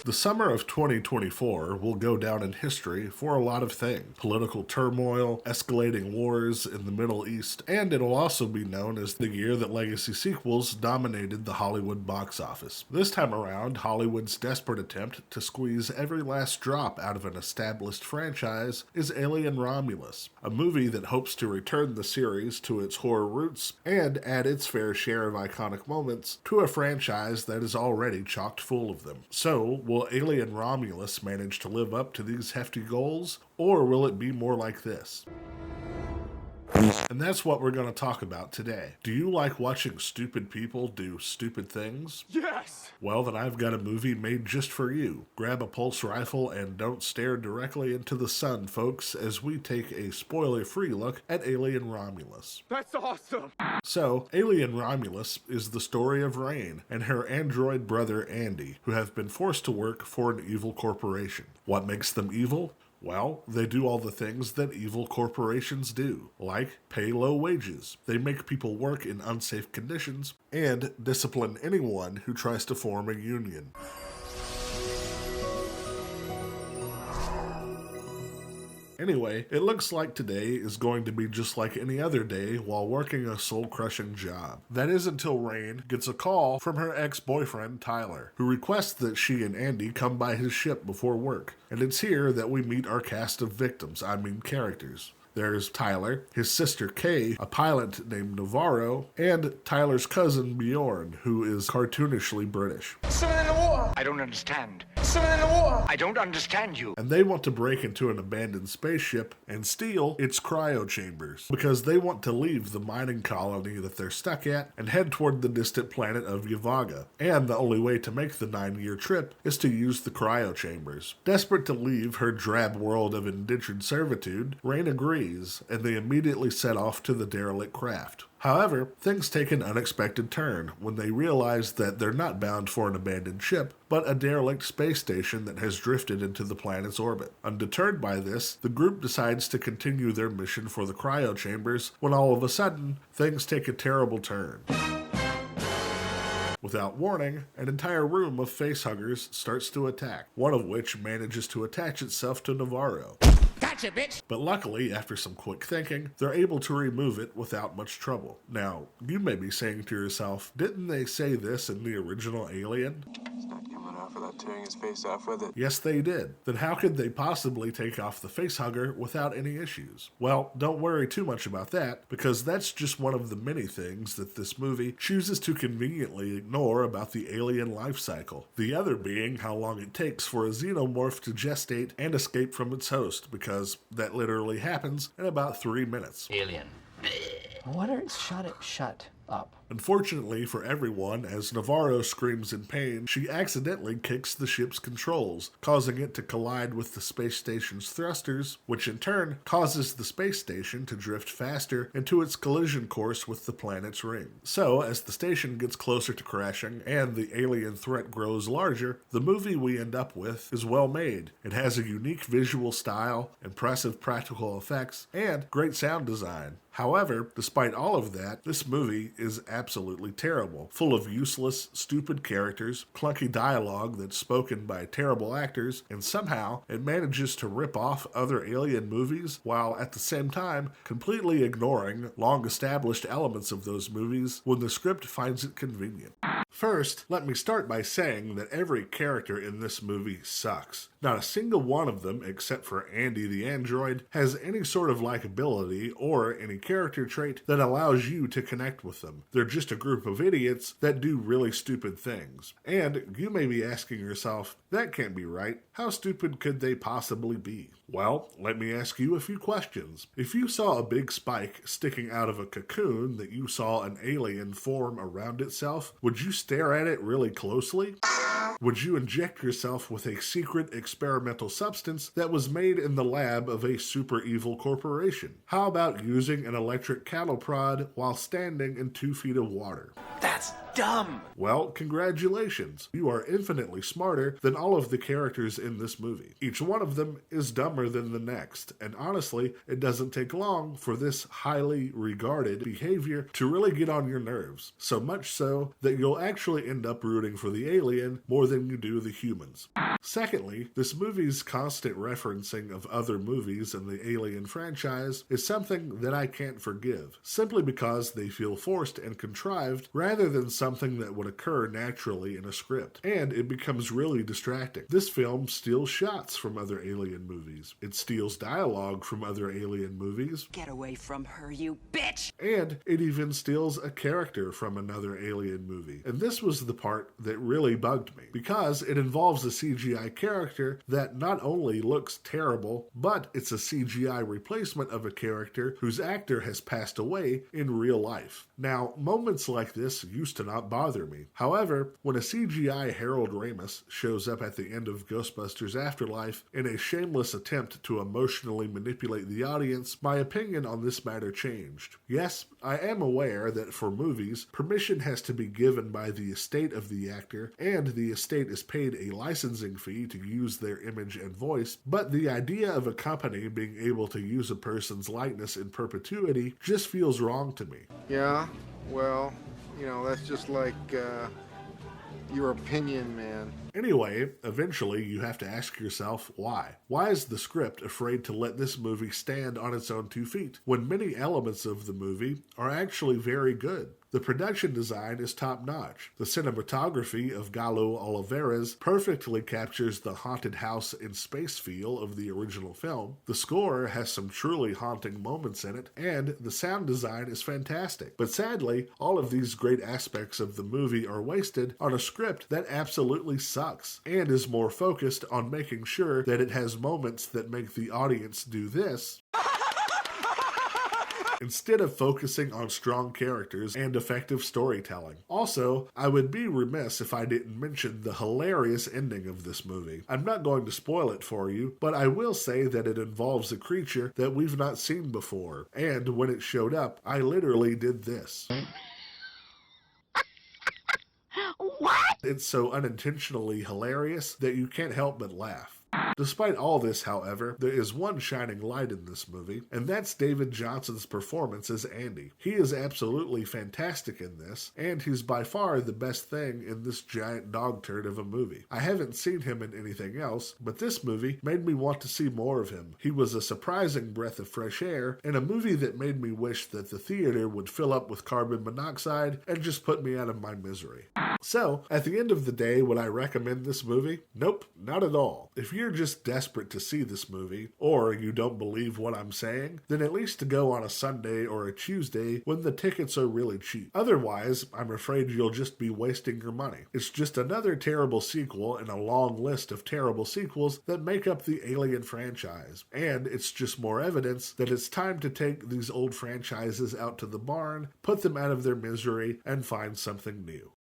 The summer of 2024 will go down in history for a lot of things. Political turmoil, escalating wars in the Middle East, and it'll also be known as the year that legacy sequels dominated the Hollywood box office. This time around, Hollywood's desperate attempt to squeeze every last drop out of an established franchise is Alien Romulus, a movie that hopes to return the series to its horror roots and add its fair share of iconic moments to a franchise that is already chocked full of them. So, will Alien Romulus manage to live up to these hefty goals, or will it be more like this? And that's what we're going to talk about today. Do you like watching stupid people do stupid things? Yes! Well, then I've got a movie made just for you. Grab a pulse rifle and don't stare directly into the sun, folks, as we take a spoiler-free look at Alien Romulus. That's awesome! So, Alien Romulus is the story of Rain and her android brother Andy, who have been forced to work for an evil corporation. What makes them evil? Well, they do all the things that evil corporations do, like pay low wages, they make people work in unsafe conditions, and discipline anyone who tries to form a union. Anyway, it looks like today is going to be just like any other day while working a soul-crushing job. That is until Rain gets a call from her ex-boyfriend, Tyler, who requests that she and Andy come by his ship before work. And it's here that we meet our cast of victims, characters. There's Tyler, his sister Kay, a pilot named Navarro, and Tyler's cousin Bjorn, who is cartoonishly British. Swimming in the water! I don't understand. Swimming in the water! I don't understand you. And they want to break into an abandoned spaceship and steal its cryo chambers, because they want to leave the mining colony that they're stuck at and head toward the distant planet of Yvaga. And the only way to make the 9-year trip is to use the cryo chambers. Desperate to leave her drab world of indentured servitude, Rain agrees, and they immediately set off to the derelict craft. However, things take an unexpected turn when they realize that they're not bound for an abandoned ship, but a derelict space station that has drifted into the planet's orbit. Undeterred by this, the group decides to continue their mission for the cryo chambers when all of a sudden, things take a terrible turn. Without warning, an entire room of facehuggers starts to attack, one of which manages to attach itself to Navarro. Gotcha, bitch! But luckily, after some quick thinking, they're able to remove it without much trouble. Now, you may be saying to yourself, didn't they say this in the original Alien? He's not coming off without tearing his face off with it. Yes, they did. Then how could they possibly take off the facehugger without any issues? Well, don't worry too much about that, because that's just one of the many things that this movie chooses to conveniently ignore about the alien life cycle. The other being how long it takes for a xenomorph to gestate and escape from its host, because that literally happens in about 3 minutes. Alien. Why don't it shut up? Unfortunately for everyone, as Navarro screams in pain, she accidentally kicks the ship's controls, causing it to collide with the space station's thrusters, which in turn causes the space station to drift faster into its collision course with the planet's ring. So, as the station gets closer to crashing and the alien threat grows larger, the movie we end up with is well made. It has a unique visual style, impressive practical effects, and great sound design. However, despite all of that, this movie is absolutely terrible, full of useless, stupid characters, clunky dialogue that's spoken by terrible actors, and somehow it manages to rip off other alien movies while at the same time completely ignoring long-established elements of those movies when the script finds it convenient. First, let me start by saying that every character in this movie sucks. Not a single one of them, except for Andy the android, has any sort of likability or any character trait that allows you to connect with them. They're just a group of idiots that do really stupid things. And you may be asking yourself, that can't be right. How stupid could they possibly be? Well, let me ask you a few questions. If you saw a big spike sticking out of a cocoon that you saw an alien form around itself, would you stare at it really closely? Would you inject yourself with a secret experimental substance that was made in the lab of a super evil corporation? How about using an electric cattle prod while standing in 2 feet of water? That's dumb. Well, congratulations. You are infinitely smarter than all of the characters in this movie. Each one of them is dumber than the next, and honestly, it doesn't take long for this highly regarded behavior to really get on your nerves. So much so that you'll actually end up rooting for the alien more than you do the humans. Secondly, this movie's constant referencing of other movies in the Alien franchise is something that I can't forgive, simply because they feel forced and contrived rather than something that would occur naturally in a script, and it becomes really distracting. This film steals shots from other Alien movies. It steals dialogue from other Alien movies. Get away from her, you bitch! And it even steals a character from another Alien movie. And this was the part that really bugged me, because it involves a CGI character that not only looks terrible, but it's a CGI replacement of a character whose actor has passed away in real life. Now, moments like this used to not bother me. However, when a CGI Harold Ramis shows up at the end of Ghostbusters Afterlife in a shameless attempt to emotionally manipulate the audience, my opinion on this matter changed. Yes, I am aware that for movies, permission has to be given by the estate of the actor, and the estate is paid a licensing fee to use their image and voice, but the idea of a company being able to use a person's likeness in perpetuity just feels wrong to me. Yeah, well, you know, that's just like, your opinion, man. Anyway, eventually you have to ask yourself why. Why is the script afraid to let this movie stand on its own 2 feet, when many elements of the movie are actually very good? The production design is top-notch. The cinematography of Galo Oliveira's perfectly captures the haunted house in space feel of the original film. The score has some truly haunting moments in it, and the sound design is fantastic. But sadly, all of these great aspects of the movie are wasted on a script that absolutely sucks, and is more focused on making sure that it has moments that make the audience do this, instead of focusing on strong characters and effective storytelling. Also, I would be remiss if I didn't mention the hilarious ending of this movie. I'm not going to spoil it for you, but I will say that it involves a creature that we've not seen before, and when it showed up, I literally did this. What? It's so unintentionally hilarious that you can't help but laugh. Despite all this, however, there is one shining light in this movie, and that's David Johnson's performance as Andy. He is absolutely fantastic in this, and he's by far the best thing in this giant dog turd of a movie. I haven't seen him in anything else, but this movie made me want to see more of him. He was a surprising breath of fresh air, in a movie that made me wish that the theater would fill up with carbon monoxide and just put me out of my misery. So, at the end of the day, would I recommend this movie? Nope, not at all. If you're just desperate to see this movie, or you don't believe what I'm saying, then at least to go on a Sunday or a Tuesday when the tickets are really cheap. Otherwise, I'm afraid you'll just be wasting your money. It's just another terrible sequel in a long list of terrible sequels that make up the Alien franchise. And it's just more evidence that it's time to take these old franchises out to the barn, put them out of their misery, and find something new.